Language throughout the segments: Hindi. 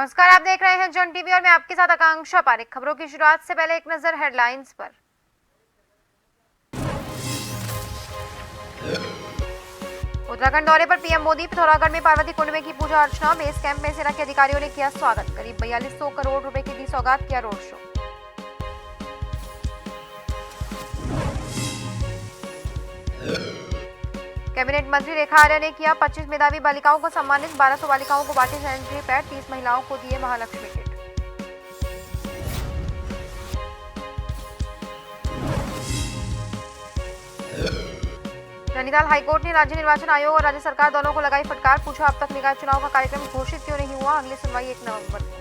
नमस्कार, आप देख रहे हैं जन टीवी और मैं आपके साथ आकांक्षा पारिक। खबरों की शुरुआत से पहले एक नजर हेडलाइंस पर। उत्तराखंड दौरे पर पीएम मोदी। पिथौरागढ़ में पार्वती कुंड में की पूजा अर्चना। बेस कैंप में सेना के अधिकारियों ने किया स्वागत। करीब 4200 करोड़ रुपए की दी सौगात, किया रोड शो। कैबिनेट मंत्री रेखा आर्या ने किया 25 मेधावी बालिकाओं को सम्मानित। 1200 बालिकाओं को बांटे सैनिटरी पैड, 30 महिलाओं को दिए महालक्ष्मी किट। नैनीताल हाईकोर्ट ने राज्य निर्वाचन आयोग और राज्य सरकार दोनों को लगाई फटकार। पूछा, अब तक निकाय चुनाव का कार्यक्रम घोषित क्यों नहीं हुआ? अगली सुनवाई 1 नवंबर को।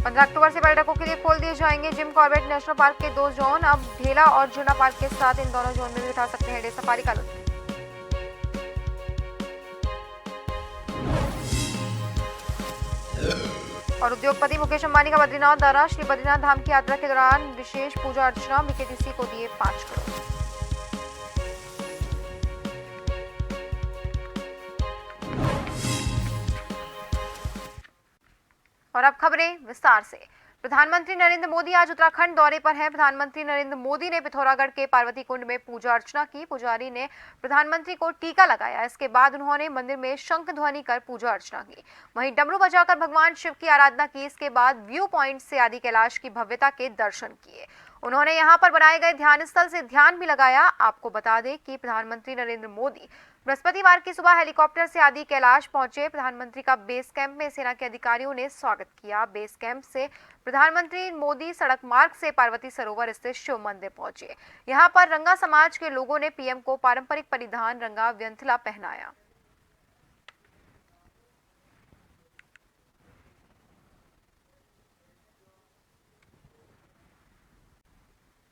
पंद्रह अक्टूबर से पर्यटकों के लिए खोल दिए जाएंगे जिम कॉर्बेट नेशनल पार्क के 2 जोन। अब ढेला और जुना पार्क के साथ इन दोनों जोन में भी उठा सकते हैं डे सफारी का लुत्फ। और उद्योगपति मुकेश अंबानी का बद्रीनाथ दौरा। श्री बद्रीनाथ धाम की यात्रा के दौरान विशेष पूजा अर्चना। बीकेटीसी को दिए 5 करोड़। और अब खबरें विस्तार से। प्रधानमंत्री नरेंद्र मोदी आज उत्तराखंड दौरे पर हैं। प्रधानमंत्री नरेंद्र मोदी ने पिथौरागढ़ के पार्वती कुंड में पूजा अर्चना की। पुजारी ने प्रधानमंत्री को टीका लगाया। इसके बाद उन्होंने मंदिर में शंख ध्वनि कर पूजा अर्चना की। वहीं डमरू बजाकर भगवान शिव की आराधना की। इसके बाद व्यू पॉइंट से आदि कैलाश की भव्यता के दर्शन किए। उन्होंने यहां पर बनाए गए ध्यान स्थल से ध्यान भी लगाया। आपको बता दें कि प्रधानमंत्री नरेंद्र मोदी बृहस्पतिवार की सुबह हेलीकॉप्टर से आदि कैलाश पहुंचे। प्रधानमंत्री का बेस कैंप में सेना के अधिकारियों ने स्वागत किया। बेस कैंप से प्रधानमंत्री मोदी सड़क मार्ग से पार्वती सरोवर स्थित शिव मंदिर पहुंचे। यहां पर रंगा समाज के लोगों ने पीएम को पारंपरिक परिधान रंगा व्यंथला पहनाया।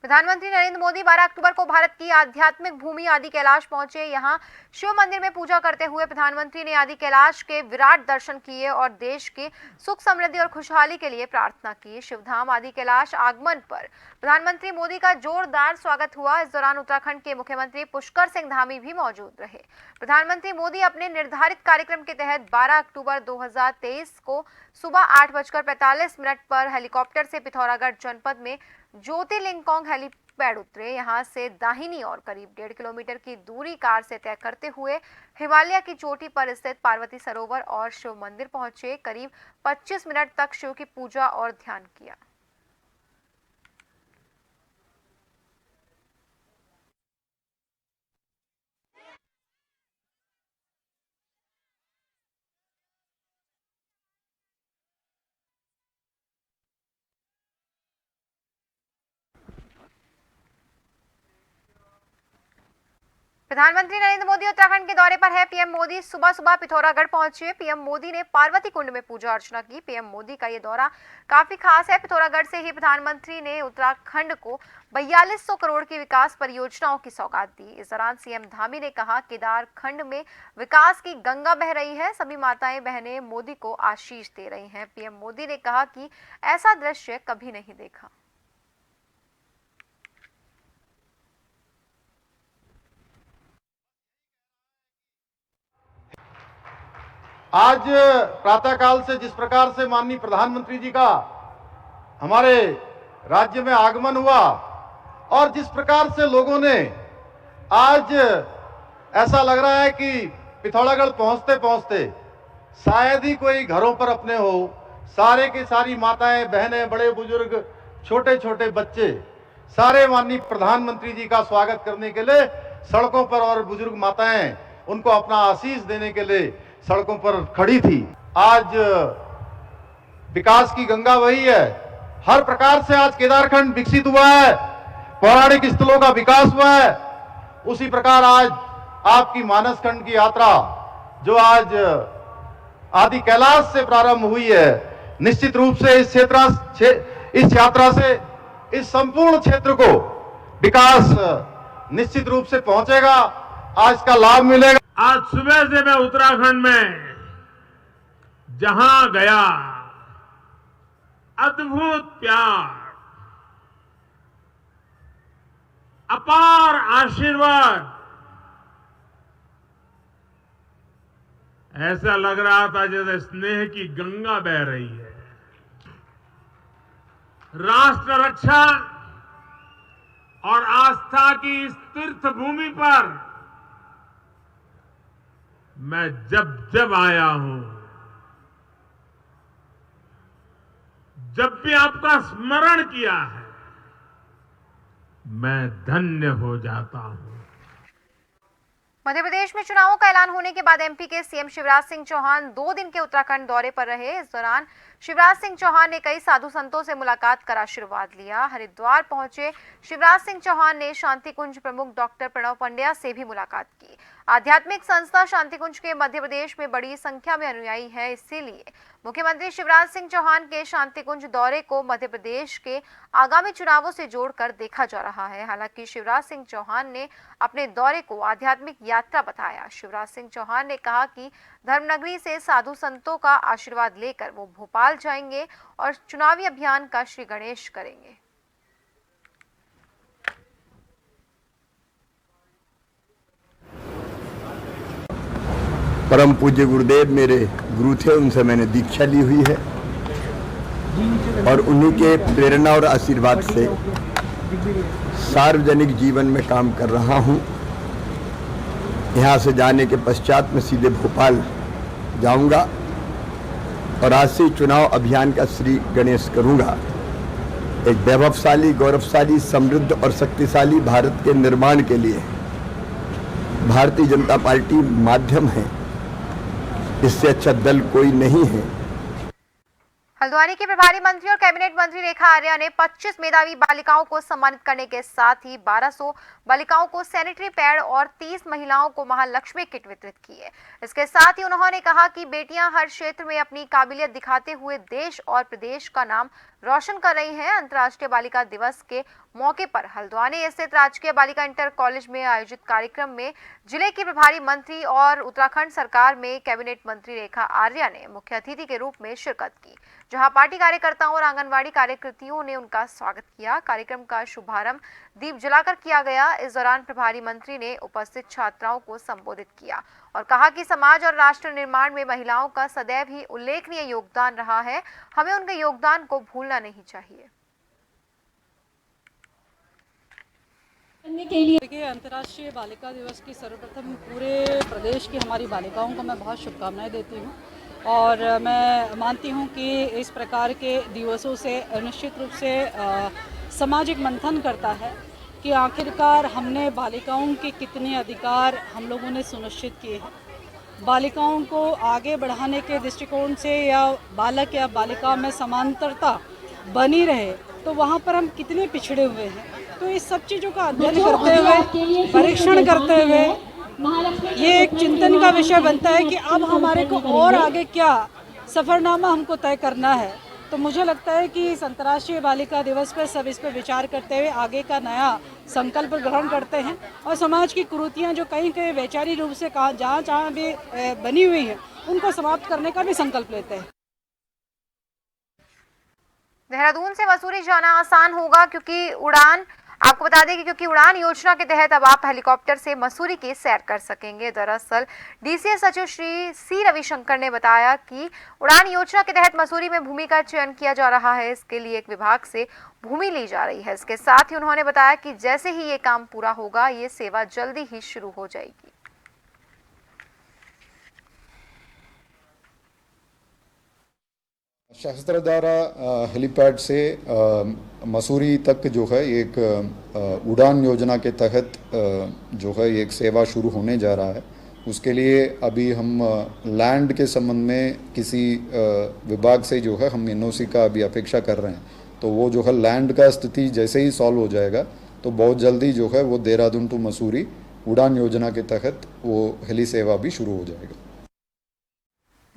प्रधानमंत्री नरेंद्र मोदी 12 अक्टूबर को भारत की आध्यात्मिक भूमि आदि कैलाश पहुंचे। यहां शिव मंदिर में पूजा करते हुए प्रधानमंत्री ने आदि कैलाश के विराट दर्शन किए और देश की सुख समृद्धि और खुशहाली के लिए प्रार्थना की। शिवधाम आदि कैलाश आगमन पर प्रधानमंत्री मोदी का जोरदार स्वागत हुआ। इस दौरान उत्तराखंड के मुख्यमंत्री पुष्कर सिंह धामी भी मौजूद रहे। प्रधानमंत्री मोदी अपने निर्धारित कार्यक्रम के तहत 12 अक्टूबर 2023 को सुबह 8:45 पर हेलीकॉप्टर से पिथौरागढ़ जनपद में ज्योतिर्लिंगकोंग हेलीपैड उतरे। यहां से दाहिनी ओर करीब 1.5 किलोमीटर की दूरी कार से तय करते हुए हिमालय की चोटी पर स्थित पार्वती सरोवर और शिव मंदिर पहुंचे। करीब 25 मिनट तक शिव की पूजा और ध्यान किया। प्रधानमंत्री नरेंद्र मोदी उत्तराखंड के दौरे पर है। पीएम मोदी सुबह सुबह पिथौरागढ़ पहुंचे। पीएम मोदी ने पार्वती कुंड में पूजा अर्चना की। पीएम मोदी का ये दौरा काफी खास है। पिथौरागढ़ से ही प्रधानमंत्री ने उत्तराखंड को 4200 करोड़ की विकास परियोजनाओं की सौगात दी। इस दौरान सीएम धामी ने कहा, केदारखंड में विकास की गंगा बह रही है। सभी माताएं बहनें मोदी को आशीष दे रही हैं। पीएम मोदी ने कहा कि ऐसा दृश्य कभी नहीं देखा। आज प्रातःकाल से जिस प्रकार से माननीय प्रधानमंत्री जी का हमारे राज्य में आगमन हुआ और जिस प्रकार से लोगों ने आज ऐसा लग रहा है कि पिथौरागढ़ पहुंचते पहुंचते शायद ही कोई घरों पर अपने हो, सारे की सारी माताएं बहनें बड़े बुजुर्ग छोटे छोटे बच्चे सारे माननीय प्रधानमंत्री जी का स्वागत करने के लिए सड़कों पर और बुजुर्ग माताएं उनको अपना आशीष देने के लिए सड़कों पर खड़ी थी। आज विकास की गंगा वही है। हर प्रकार से आज केदारखंड विकसित हुआ है, पौराणिक स्थलों का विकास हुआ है। उसी प्रकार आज आपकी मानसखंड की यात्रा जो आज आदि कैलाश से प्रारंभ हुई है, निश्चित रूप से इस यात्रा से इस संपूर्ण क्षेत्र को विकास निश्चित रूप से पहुंचेगा। आज का लाभ मिलेगा। आज सुबह से मैं उत्तराखंड में जहां गया, अद्भुत प्यार, अपार आशीर्वाद ऐसा लग रहा था जैसे स्नेह की गंगा बह रही है। राष्ट्र रक्षा और आस्था की इस तीर्थ भूमि पर मैं जब जब आया हूं, जब भी आपका स्मरण किया है, मैं धन्य हो जाता हूं। मध्य प्रदेश में चुनावों का ऐलान होने के बाद एमपी के सीएम शिवराज सिंह चौहान 2 दिन के उत्तराखंड दौरे पर रहे। इस दौरान शिवराज सिंह चौहान ने कई साधु संतों से मुलाकात कर आशीर्वाद लिया। हरिद्वार पहुंचे शिवराज सिंह चौहान ने शांति कुंज प्रमुख डॉक्टर प्रणव पंड्या से भी मुलाकात की। आध्यात्मिक संस्था शांति कुंज के मध्य प्रदेश में बड़ी संख्या में अनुयायी है, इसीलिए मुख्यमंत्री शिवराज सिंह चौहान के शांति कुंज दौरे को मध्य प्रदेश के आगामी चुनावों से जोड़कर देखा जा रहा है। हालांकि शिवराज सिंह चौहान ने अपने दौरे को आध्यात्मिक यात्रा बताया। शिवराज सिंह चौहान ने कहा कि धर्मनगरी से साधु संतों का आशीर्वाद लेकर वो भोपाल जाएंगे और चुनावी अभियान का श्री गणेश करेंगे। परम पूज्य गुरुदेव मेरे गुरु थे, उनसे मैंने दीक्षा ली हुई है और उन्हीं के प्रेरणा और आशीर्वाद से सार्वजनिक जीवन में काम कर रहा हूं। यहाँ से जाने के पश्चात मैं सीधे भोपाल जाऊंगा और आज से चुनाव अभियान का श्री गणेश करूंगा। एक वैभवशाली, गौरवशाली, समृद्ध और शक्तिशाली भारत के निर्माण के लिए भारतीय जनता पार्टी माध्यम है, इससे अच्छा दल कोई नहीं है। हल्द्वानी के प्रभारी मंत्री और कैबिनेट मंत्री रेखा आर्या ने 25 मेधावी बालिकाओं को सम्मानित करने के साथ ही 1200 बालिकाओं को सैनिटरी पैड और 30 महिलाओं को महालक्ष्मी किट वितरित की है। इसके साथ ही उन्होंने कहा कि बेटियां हर क्षेत्र में अपनी काबिलियत दिखाते हुए देश और प्रदेश का नाम रोशन कर रही हैं। अंतर्राष्ट्रीय बालिका दिवस के मौके पर हल्द्वानी स्थित राजकीय बालिका इंटर कॉलेज में आयोजित कार्यक्रम में जिले की प्रभारी मंत्री और उत्तराखंड सरकार में कैबिनेट मंत्री रेखा आर्या ने मुख्य अतिथि के रूप में शिरकत की, जहां पार्टी कार्यकर्ताओं और आंगनवाड़ी कार्यकर्तियों ने उनका स्वागत किया। कार्यक्रम का शुभारंभ दीप जलाकर किया गया। इस दौरान प्रभारी मंत्री ने उपस्थित छात्राओं को संबोधित किया और कहा कि समाज और राष्ट्र निर्माण में महिलाओं का सदैव ही उल्लेखनीय योगदान रहा है, हमें उनके योगदान को भूलना नहीं चाहिए। के लिए देखिए, अंतर्राष्ट्रीय बालिका दिवस की सर्वप्रथम पूरे प्रदेश की हमारी बालिकाओं को मैं बहुत शुभकामनाएं देती हूं और मैं मानती हूं कि इस प्रकार के दिवसों से निश्चित रूप से सामाजिक मंथन करता है कि आखिरकार हमने बालिकाओं के कितने अधिकार हम लोगों ने सुनिश्चित किए हैं। बालिकाओं को आगे बढ़ाने के दृष्टिकोण से या बालक या बालिका में समांतरता बनी रहे तो वहाँ पर हम कितने पिछड़े हुए हैं। तो इस सब चीज़ों का अध्ययन करते हुए, परीक्षण करते हुए ये एक चिंतन का विषय बनता है कि अब हमारे को और आगे क्या सफ़रनामा हमको तय करना है। तो मुझे लगता है कि इस अंतर्राष्ट्रीय बालिका दिवस पर सब इस पर विचार करते हुए आगे का नया संकल्प ग्रहण करते हैं और समाज की कुरीतियाँ जो कहीं कहीं वैचारिक रूप से जहाँ भी बनी हुई हैं उनको समाप्त करने का भी संकल्प लेते हैं। देहरादून से मसूरी जाना आसान होगा आपको बता दें कि क्योंकि उड़ान योजना के तहत अब आप हेलीकॉप्टर से मसूरी की सैर कर सकेंगे। दरअसल डीसीए सचिव श्री सी रविशंकर ने बताया कि उड़ान योजना के तहत मसूरी में भूमि का चयन किया जा रहा है। इसके लिए एक विभाग से भूमि ली जा रही है। इसके साथ ही उन्होंने बताया कि जैसे ही ये काम पूरा होगा, ये सेवा जल्दी ही शुरू हो जाएगी। सहस्त्रधारा हेलीपैड से मसूरी तक जो है एक उड़ान योजना के तहत जो है एक सेवा शुरू होने जा रहा है। उसके लिए अभी हम लैंड के संबंध में किसी विभाग से जो है हम एनओसी का अभी अपेक्षा कर रहे हैं। तो वो जो है लैंड का स्थिति जैसे ही सॉल्व हो जाएगा तो बहुत जल्दी जो है वो देहरादून टू मसूरी उड़ान योजना के तहत वो हेली सेवा भी शुरू हो जाएगा।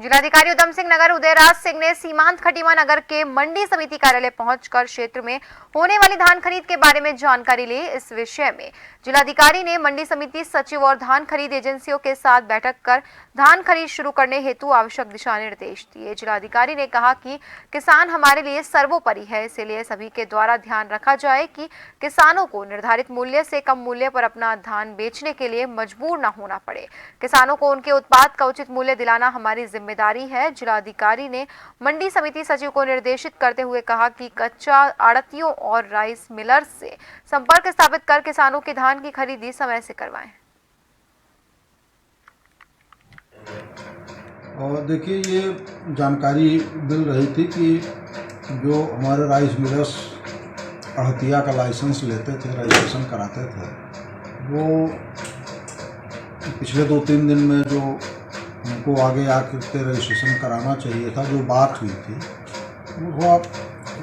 जिलाधिकारी उधम सिंह नगर उदयराज सिंह ने सीमांत खटीमा नगर के मंडी समिति कार्यालय पहुंचकर क्षेत्र में होने वाली धान खरीद के बारे में जानकारी ली। इस विषय में जिलाधिकारी ने मंडी समिति सचिव और धान खरीद एजेंसियों के साथ बैठक कर धान खरीद शुरू करने हेतु आवश्यक दिशा निर्देश दिए। जिलाधिकारी ने कहा कि किसान हमारे लिए सर्वोपरि है, इसलिए सभी के द्वारा ध्यान रखा जाए कि किसानों को निर्धारित मूल्य से कम मूल्य पर अपना धान बेचने के लिए मजबूर न होना पड़े। किसानों को उनके उत्पाद का उचित मूल्य दिलाना हमारी जिम्मेदारी है। जिलाधिकारी ने मंडी समिति सचिव को निर्देशित करते हुए कहा कि कच्चा आड़तियों और राइस मिलर्स से संपर्क स्थापित कर किसानों के धान की खरीदी समय से करवाएं। और देखिए, ये जानकारी मिल रही थी कि जो हमारे राइस मिलर्स अड़तिया का लाइसेंस लेते थे, रजिस्ट्रेशन कराते थे, वो पिछले 2-3 दिन में जो उनको आगे आके रजिस्ट्रेशन कराना चाहिए था, जो बात हुई थी, वो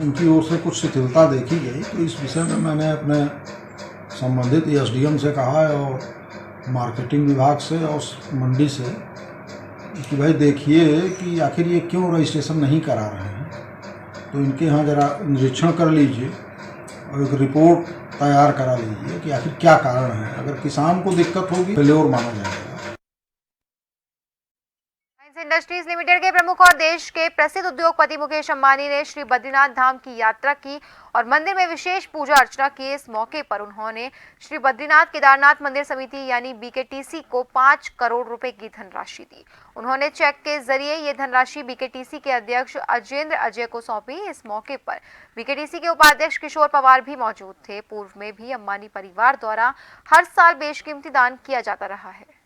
उनकी ओर से कुछ शिथिलता देखी गई। तो इस विषय में मैंने अपने संबंधित एसडीएम से कहा है और मार्केटिंग विभाग से और मंडी से कि भाई देखिए कि आखिर ये क्यों रजिस्ट्रेशन नहीं करा रहे हैं। तो इनके यहाँ ज़रा निरीक्षण कर लीजिए और एक रिपोर्ट तैयार करा लीजिए कि आखिर क्या कारण है। अगर किसान को दिक्कत होगी फेल्योर माना जाएगा। इंडस्ट्रीज लिमिटेड के प्रमुख और देश के प्रसिद्ध उद्योगपति मुकेश अंबानी ने श्री बद्रीनाथ धाम की यात्रा की और मंदिर में विशेष पूजा अर्चना की। इस मौके पर उन्होंने श्री बद्रीनाथ केदारनाथ मंदिर समिति यानी बीकेटीसी को 5 करोड़ रुपए की धनराशि दी। उन्होंने चेक के जरिए ये धनराशि बीकेटीसी के अध्यक्ष अजेंद्र अजय को सौंपी। इस मौके पर बीकेटीसी के उपाध्यक्ष किशोर पवार भी मौजूद थे। पूर्व में भी अंबानी परिवार द्वारा हर साल बेशकीमती दान किया जाता रहा है।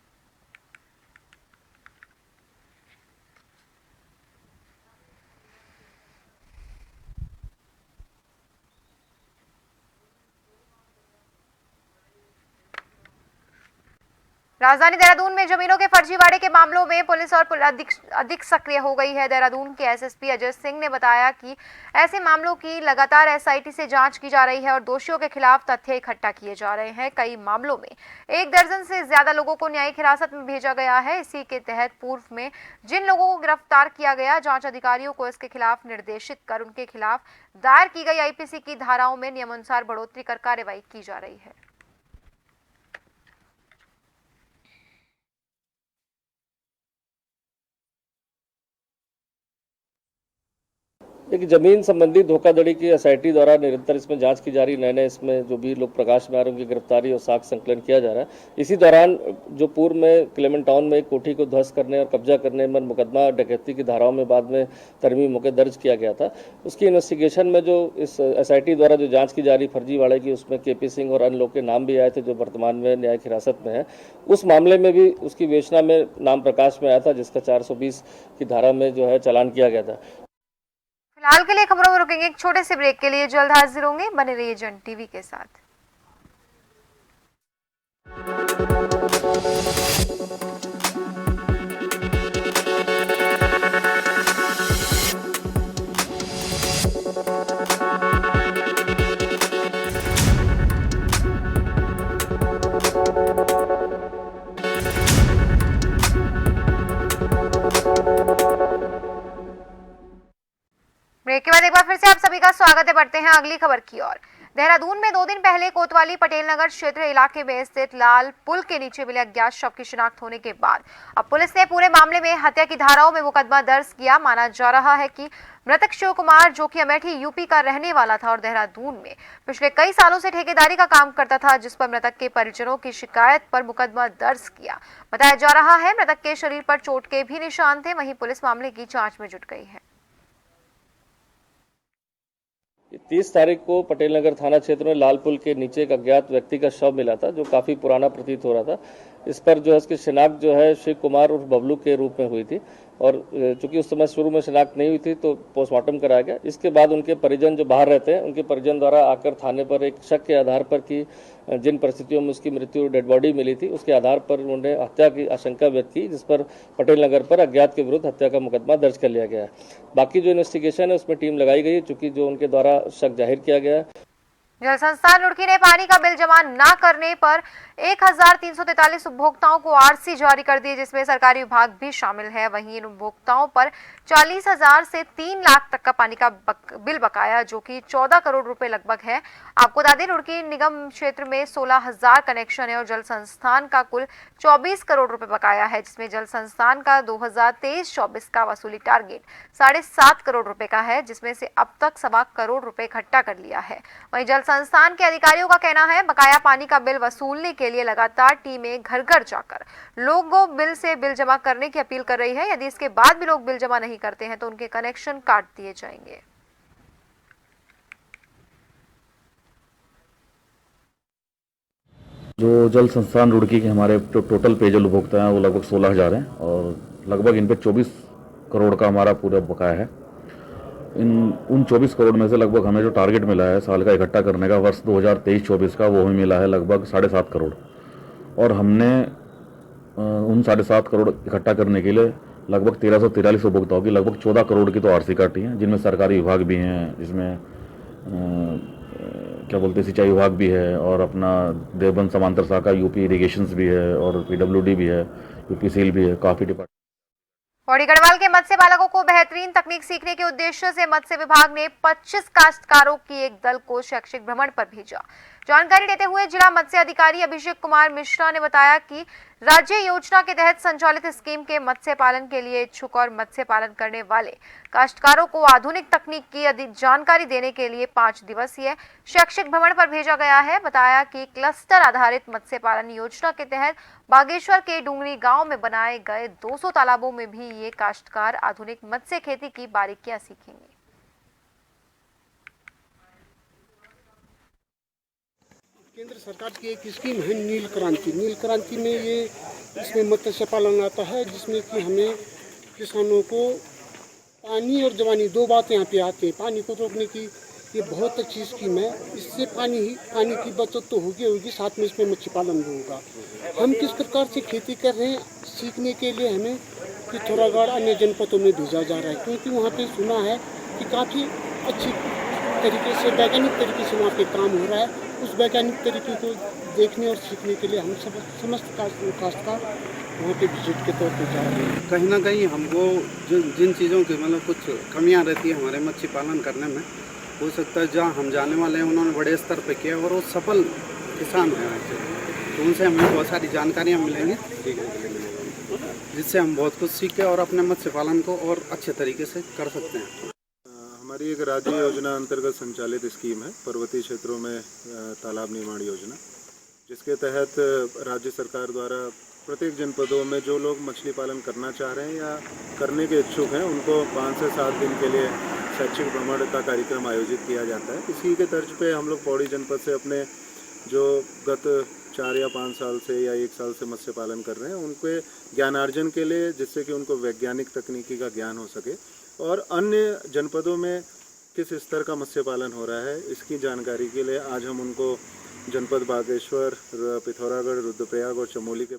राजधानी देहरादून में जमीनों के फर्जीवाड़े के मामलों में पुलिस और अधिक सक्रिय हो गई है। देहरादून के एसएसपी अजय सिंह ने बताया कि ऐसे मामलों की लगातार एसआईटी से जांच की जा रही है और दोषियों के खिलाफ तथ्य इकट्ठा किए जा रहे हैं। कई मामलों में 1 दर्जन से ज्यादा लोगों को न्यायिक हिरासत में भेजा गया है। इसी के तहत पूर्व में जिन लोगों को गिरफ्तार किया गया, जांच अधिकारियों को इसके खिलाफ निर्देशित कर उनके खिलाफ दायर की गई आईपीसी की धाराओं में नियमानुसार बढ़ोतरी कर कार्रवाई की जा रही है। एक जमीन संबंधी धोखाधड़ी की एसआईटी द्वारा निरंतर इसमें जांच की जा रही। नए इसमें जो भी लोग प्रकाश में आ रहे हैं उनकी गिरफ्तारी और साक्ष्य संकलन किया जा रहा है। इसी दौरान जो पूर्व में क्लेमेंट टाउन में एक कोठी को ध्वस्त करने और कब्जा करने में मुकदमा डकैती की धाराओं में बाद में तरमीम होकर दर्ज किया गया था, उसकी इन्वेस्टिगेशन में जो इस एसआईटी द्वारा जो जाँच की जा रही फर्जीवाड़े की, उसमें केपी सिंह और अन्य लोग के नाम भी आए थे जो वर्तमान में न्यायिक हिरासत में है। उस मामले में भी उसकी विवेचना में नाम प्रकाश में आया था, जिसका 420 की धारा में जो है चालान किया गया था। फिलहाल के लिए खबरों में रुकेंगे एक छोटे से ब्रेक के लिए। जल्द हाजिर होंगे, बने रहिए जन टीवी के साथ। ब्रेक के बाद एक बार फिर से आप सभी का स्वागत है। बढ़ते हैं अगली खबर की ओर। देहरादून में 2 दिन पहले कोतवाली पटेल नगर क्षेत्र इलाके में स्थित लाल पुल के नीचे मिले अज्ञात शव की शिनाख्त होने के बाद अब पुलिस ने पूरे मामले में हत्या की धाराओं में मुकदमा दर्ज किया। माना जा रहा है कि मृतक शिव कुमार, जो कि अमेठी यूपी का रहने वाला था और देहरादून में पिछले कई सालों से ठेकेदारी का काम करता था, जिस पर मृतक के परिजनों की शिकायत पर मुकदमा दर्ज किया। बताया जा रहा है मृतक के शरीर पर चोट के भी निशान थे। वहीं पुलिस मामले की जांच में जुट गई है। 30 तारीख को पटेल नगर थाना क्षेत्र में लाल पुल के नीचे एक अज्ञात व्यक्ति का शव मिला था, जो काफ़ी पुराना प्रतीत हो रहा था। इस पर जो है इसकी शिनाख्त जो है शिव कुमार और बबलू के रूप में हुई थी और चूंकि उस समय शुरू में शिनाख्त नहीं हुई थी तो पोस्टमार्टम कराया गया। इसके बाद उनके परिजन जो बाहर रहते हैं, उनके परिजन द्वारा आकर थाने पर एक शक के आधार पर कि जिन परिस्थितियों में उसकी मृत्यु डेड बॉडी मिली थी, उसके आधार पर उन्होंने हत्या की आशंका व्यक्त की, जिस पर पटेल नगर पर अज्ञात के विरुद्ध हत्या का मुकदमा दर्ज कर लिया गया है। बाकी जो इन्वेस्टिगेशन है उसमें टीम लगाई गई है, चूंकि जो उनके द्वारा शक जाहिर किया गया है जल संस्थान रुड़की ने पानी का बिल जमा न करने पर 1343 उपभोक्ताओं को आरसी जारी कर दिए, जिसमें सरकारी विभाग भी शामिल है। वहीं इन उपभोक्ताओं पर 40,000 से 3 लाख तक का पानी का बिल बकाया, जो कि 14 करोड़ रुपए लगभग है। आपको बता दें, रुड़की निगम क्षेत्र में 16,000 कनेक्शन है और जल संस्थान का कुल 24 करोड़ रुपए बकाया है, जिसमें जल संस्थान का 2023-24 का वसूली टारगेट 7.5 करोड़ रुपए का है, जिसमें से अब तक 1.25 करोड़ रुपए इकट्ठा कर लिया है। वहीं जल संस्थान के अधिकारियों का कहना है, बकाया पानी का बिल वसूलने के लिए लगातार टीमें घर घर जाकर लोगों बिल जमा करने की अपील कर रही है। यदि इसके बाद भी लोग बिल जमा नहीं करते हैं तो उनके कनेक्शन काट दिए जाएंगे। जो जल संस्थान रुड़की के हमारे जो टोटल पेयजल उपभोक्ता हैं वो लगभग 16,000 हैं और लगभग इन पे 24 करोड़ का हमारा पूरा बकाया है। उन 24 करोड़ में से लगभग हमें जो टारगेट मिला है साल का इकट्ठा करने का वर्ष 2023-24 का, वो हमें मिला है लगभग 7.5 करोड़ और हमने उन 7.5 करोड़ इकट्ठा करने के लिए लगभग 1343 उपभोक्ताओं की लगभग 14 करोड़ की तो आरसी काटी है, जिनमें सरकारी विभाग भी हैं, जिसमें क्या बोलते हैं सिंचाई विभाग भी है और अपना देवबंद समांतर शाखा यूपी इरिगेशंस भी है और पीडब्ल्यूडी भी है, यूपी सील भी है, काफ़ी डिपार्टमेंट। पौड़ी गढ़वाल के मत्स्य पालकों को बेहतरीन तकनीक सीखने के उद्देश्य से मत्स्य विभाग ने 25 काश्तकारों की एक दल को शैक्षिक भ्रमण पर भेजा। जानकारी देते हुए जिला मत्स्य अधिकारी अभिषेक कुमार मिश्रा ने बताया कि राज्य योजना के तहत संचालित स्कीम के मत्स्य पालन के लिए इच्छुक और मत्स्य पालन करने वाले काश्तकारों को आधुनिक तकनीक की अधिक जानकारी देने के लिए 5 दिवसीय शैक्षिक भ्रमण पर भेजा गया है। बताया कि क्लस्टर आधारित मत्स्य पालन योजना के तहत बागेश्वर के डूंगरी गांव में बनाए गए 200 तालाबों में भी ये काश्तकार आधुनिक मत्स्य खेती की बारीकियां सीखेंगे। केंद्र सरकार की एक स्कीम है नील क्रांति। नील क्रांति में ये इसमें मत्स्य पालन आता है, जिसमें कि हमें किसानों को पानी और जवानी 2 बातें यहाँ पे आती हैं। पानी को रोकने की ये बहुत अच्छी स्कीम है। इससे पानी की बचत तो होगी, साथ में इसमें मत्स्य पालन भी होगा। हम किस प्रकार से खेती कर रहे हैं सीखने के लिए हमें पिथौरागढ़ अन्य जनपदों में भेजा जा रहा है, क्योंकि वहाँ पे सुना है कि काफ़ी अच्छी तरीके से वैज्ञानिक तरीके से वहाँ पे काम हो रहा है। उस वैज्ञानिक तरीके को देखने और सीखने के लिए हम समस्त काश्तकार वहाँ पे विजिट के तौर पे जा रहे हैं। कहीं ना कहीं हमको जिन चीज़ों की मतलब कुछ कमियाँ रहती है हमारे मत्स्य पालन करने में, हो सकता है जहाँ हम जाने वाले हैं उन्होंने बड़े स्तर पे किया और वो सफल किसान हैं, तो उनसे हमें बहुत सारी जानकारियाँ मिलेंगी जिससे हम बहुत कुछ सीख के और अपने मत्स्य पालन को और अच्छे तरीके से कर सकते हैं। हमारी एक राज्य योजना अंतर्गत संचालित स्कीम है पर्वतीय क्षेत्रों में तालाब निर्माण योजना, जिसके तहत राज्य सरकार द्वारा प्रत्येक जनपदों में जो लोग मछली पालन करना चाह रहे हैं या करने के इच्छुक हैं उनको 5 से 7 दिन के लिए शैक्षिक भ्रमण का कार्यक्रम आयोजित किया जाता है। इसी के तर्ज पे हम लोग पौड़ी जनपद से अपने जो गत 4 या 5 साल से या 1 साल से मत्स्य पालन कर रहे हैं उनके ज्ञानार्जन के लिए, जिससे कि उनको वैज्ञानिक तकनीकी का ज्ञान हो सके और अन्य जनपदों में किस स्तर का मत्स्य पालन हो रहा है इसकी जानकारी के लिए आज हम उनको जनपद बागेश्वर, पिथौरागढ़, रुद्रप्रयाग और चमोली के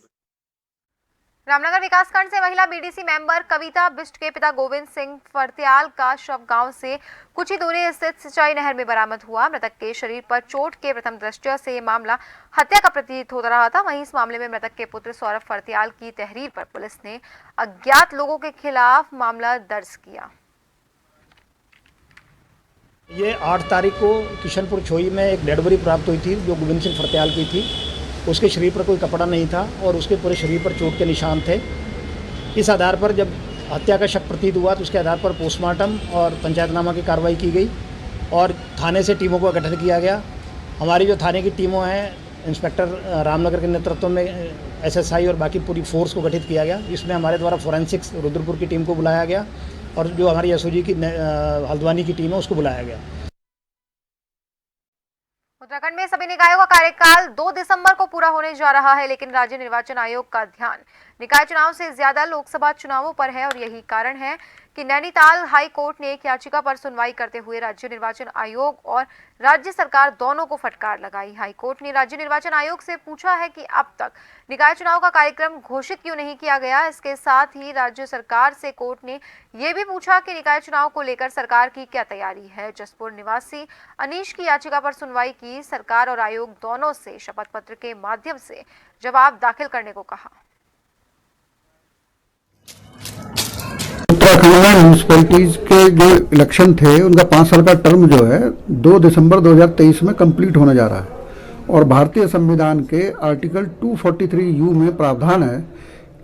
रामनगर विकासखंड से महिला बीडीसी मेंबर कविता बिष्ट के पिता गोविंद सिंह फर्त्याल का शव गांव से कुछ ही दूरी स्थित सिंचाई नहर में बरामद हुआ। मृतक के शरीर पर चोट के प्रथम दृष्टया से ये मामला हत्या का प्रतीत हो रहा था। वहीं इस मामले में मृतक के पुत्र सौरभ फर्त्याल की तहरीर पर पुलिस ने अज्ञात लोगों के खिलाफ मामला दर्ज किया। ये 8 तारीख को किशनपुर छोई में एक डेड बॉडी प्राप्त हुई थी जो गोविंद सिंह फर्त्याल की थी। उसके शरीर पर कोई कपड़ा नहीं था और उसके पूरे शरीर पर चोट के निशान थे। इस आधार पर जब हत्या का शक प्रतीत हुआ तो उसके आधार पर पोस्टमार्टम और पंचायतनामा की कार्रवाई की गई और थाने से टीमों का गठन किया गया। हमारी जो थाने की टीमों हैं, इंस्पेक्टर रामनगर के नेतृत्व में एसएसआई और बाकी पूरी फोर्स को गठित किया गया। इसमें हमारे द्वारा फोरेंसिक्स रुद्रपुर की टीम को बुलाया गया और जो हमारी एसओजी की हल्द्वानी की टीम है उसको बुलाया गया। उत्तराखंड में सभी निकायों का कार्यकाल 2 दिसंबर को पूरा होने जा रहा है, लेकिन राज्य निर्वाचन आयोग का ध्यान निकाय चुनाव से ज्यादा लोकसभा चुनावों पर है और यही कारण है कि नैनीताल हाई कोर्ट ने एक याचिका पर सुनवाई करते हुए राज्य निर्वाचन आयोग और राज्य सरकार दोनों को फटकार लगाई। हाई कोर्ट ने राज्य निर्वाचन आयोग से पूछा है कि अब तक निकाय चुनाव का कार्यक्रम घोषित क्यों नहीं किया गया। इसके साथ ही राज्य सरकार से कोर्ट ने यह भी पूछा कि निकाय चुनाव को लेकर सरकार की क्या तैयारी है। जसपुर निवासी अनीश की याचिका पर सुनवाई की सरकार और आयोग दोनों से शपथ पत्र के माध्यम से जवाब दाखिल करने को कहा। उत्तराखंड में म्यूनसिपैलिटीज के जो इलेक्शन थे उनका 5 साल का टर्म जो है 2 दिसंबर 2023 में कंप्लीट होने जा रहा है और भारतीय संविधान के आर्टिकल 243U में प्रावधान है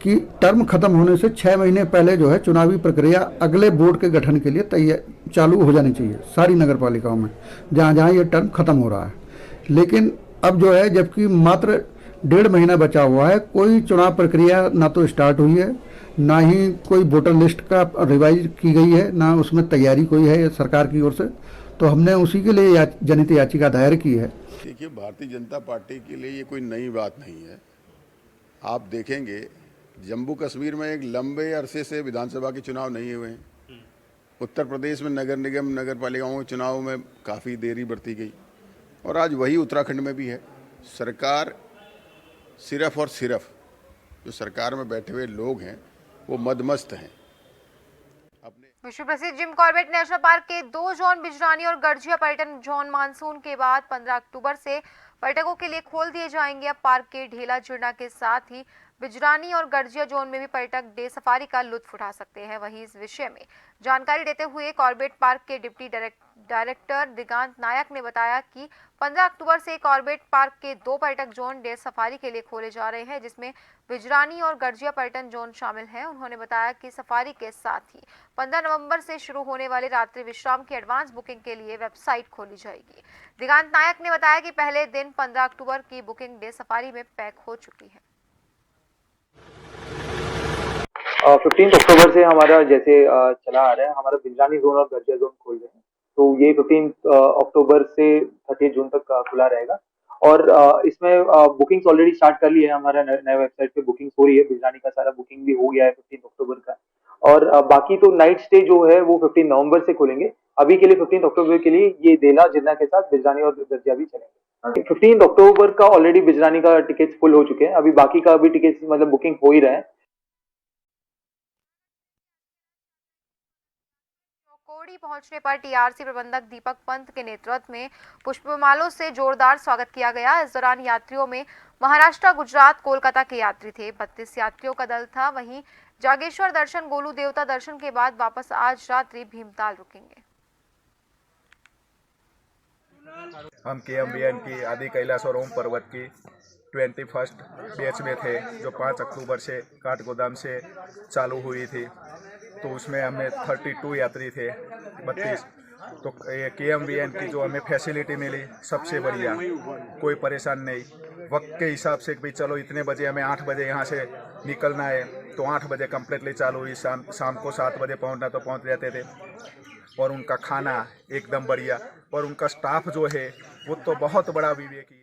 कि टर्म खत्म होने से 6 महीने पहले जो है चुनावी प्रक्रिया अगले बोर्ड के गठन के लिए चालू हो जानी चाहिए सारी नगर पालिकाओं में जहाँ जहाँ ये टर्म खत्म हो रहा है। लेकिन अब जो है जबकि मात्र 1.5 महीना बचा हुआ है, कोई चुनाव प्रक्रिया ना तो स्टार्ट हुई है, ना ही कोई वोटर लिस्ट का रिवाइज की गई है, ना उसमें तैयारी कोई है सरकार की ओर से। तो हमने उसी के लिए जनहित याचिका दायर की है। देखिए, भारतीय जनता पार्टी के लिए ये कोई नई बात नहीं है। आप देखेंगे जम्मू कश्मीर में एक लंबे अरसे से विधानसभा के चुनाव नहीं हुए हैं। उत्तर प्रदेश में नगर निगम नगर पालिकाओं के चुनाव में काफ़ी देरी बरती गई और आज वही उत्तराखंड में भी है। सरकार सिर्फ और सिर्फ जो सरकार में बैठे हुए लोग हैं वो मदमस्त हैं। विश्व प्रसिद्ध जिम कॉर्बेट नेशनल पार्क के 2 जोन बिजरानी और गर्जिया पर्यटन जोन मानसून के बाद 15 अक्टूबर से पर्यटकों के लिए खोल दिए जाएंगे। अब पार्क के ढेला झरना के साथ ही बिजरानी और गर्जिया जोन में भी पर्यटक डे सफारी का लुत्फ उठा सकते हैं। वहीं इस विषय में जानकारी देते हुए कॉर्बेट पार्क के डिप्टी डायरेक्टर दिगांत नायक ने बताया कि 15 अक्टूबर से कॉर्बेट पार्क के 2 पर्यटक जोन डे सफारी के लिए खोले जा रहे हैं, जिसमें बिजरानी और गर्जिया पर्यटन जोन शामिल हैं। उन्होंने बताया कि सफारी के साथ ही 15 नवंबर से शुरू होने वाले रात्रि विश्राम की एडवांस बुकिंग के लिए वेबसाइट खोली जाएगी। दिगांत नायक ने बताया कि पहले दिन 15 अक्टूबर की बुकिंग डे सफारी में पैक हो चुकी है। 15 अक्टूबर से हमारा जैसे चला आ रहा है, हमारा बिजरानी जोन और गर्जिया जोन खोल रहे हैं, तो ये 15 अक्टूबर से 30 जून तक खुला रहेगा। और इसमें बुकिंग्स ऑलरेडी स्टार्ट कर ली है। हमारा नए वेबसाइट पे बुकिंग्स हो रही है। बिजरानी का सारा बुकिंग भी हो गया है 15 अक्टूबर का। और बाकी तो नाइट स्टे जो है वो 15 नवंबर से खुलेंगे। अभी के लिए 15 अक्टूबर के लिए ये देला जिन्ना के साथ बिजरानी और गर्जिया भी चलेंगे। 15 अक्टूबर का ऑलरेडी बिजरानी का टिकट फुल हो चुके हैं। अभी बाकी का अभी टिकट मतलब बुकिंग हो ही रहे हैं। कोड़ी पहुंचने पर टीआरसी प्रबंधक दीपक पंत के नेतृत्व में पुष्पमालों से जोरदार स्वागत किया गया। इस दौरान यात्रियों में महाराष्ट्र, गुजरात, कोलकाता के यात्री थे। 32 यात्रियों का दल था। वहीं जागेश्वर दर्शन, गोलू देवता दर्शन के बाद वापस आज रात्रि भीमताल रुकेंगे। हम KMBN की आदि कैलाश और ओम पर्वत की 21st बैच में थे, जो 5 अक्टूबर से काठगोदाम से चालू हुई थी। तो उसमें हमें 32 यात्री थे, 32। तो ये KMBN की जो हमें फैसिलिटी मिली सबसे बढ़िया, कोई परेशान नहीं। वक्त के हिसाब से भी चलो इतने बजे हमें 8 बजे यहाँ से निकलना है, तो 8 बजे कम्प्लीटली चालू हुई। शाम को 7 बजे पहुँचना तो पहुँच जाते थे। और उनका खाना एकदम बढ़िया, और उनका स्टाफ जो है वो तो बहुत बड़ा विवेकी है।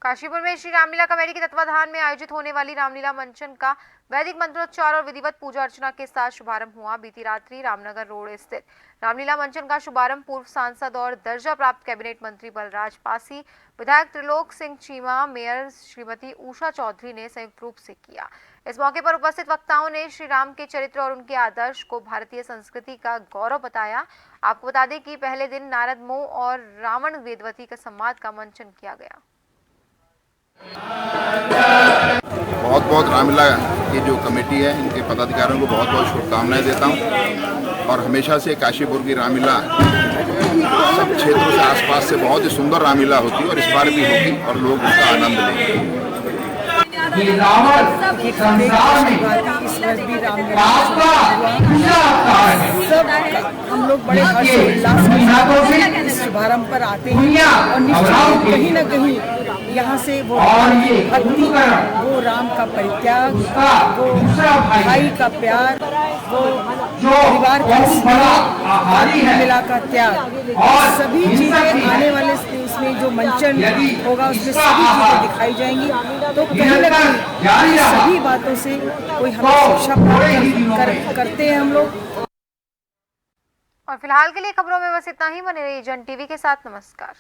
काशीपुर में श्री रामलीला कमेटी के तत्वाधान में आयोजित होने वाली रामलीला मंचन का वैदिक मंत्रोच्चार और विधिवत पूजा अर्चना के साथ शुभारंभ हुआ। बीती रात्रि रामनगर रोड स्थित रामलीला मंचन का शुभारंभ पूर्व सांसद और दर्जा प्राप्त कैबिनेट मंत्री बलराज पासी, विधायक त्रिलोक सिंह चीमा, मेयर श्रीमती उषा चौधरी ने संयुक्त रूप से किया। इस मौके पर उपस्थित वक्ताओं ने श्री राम के चरित्र और उनके आदर्श को भारतीय संस्कृति का गौरव बताया। आपको बता दें कि पहले दिन नारद मोह और रावण वेदवती का संवाद का मंचन किया गया। बहुत बहुत रामलीला की जो कमेटी है, इनके पदाधिकारियों को बहुत बहुत शुभकामनाएं देता हूं। और हमेशा से काशीपुर की रामलीला सब क्षेत्रों से आसपास से बहुत ही सुंदर रामलीला होती है और इस बार भी होगी और लोग उसका आनंद लेंगे। सब हम लोग बड़े हर्षोल्लास के इस शुभारंभ पर आते हैं और निश्चित कहीं न कहीं यहाँ से वो भक्ति, वो राम का परित्याग, वो भाई का प्यार, वो परिवार का स्नेह, मिला का त्याग, सभी चीजें आने वाले इसमें जो मंचन होगा उसमें सभी चीजें दिखाई जाएंगी। तो कहीं न कहीं सभी बातों से कोई हमें शिक्षा प्राप्त करते हैं हम लोग। और फिलहाल के लिए खबरों में बस इतना ही। बने रहिए जन टीवी के साथ। नमस्कार।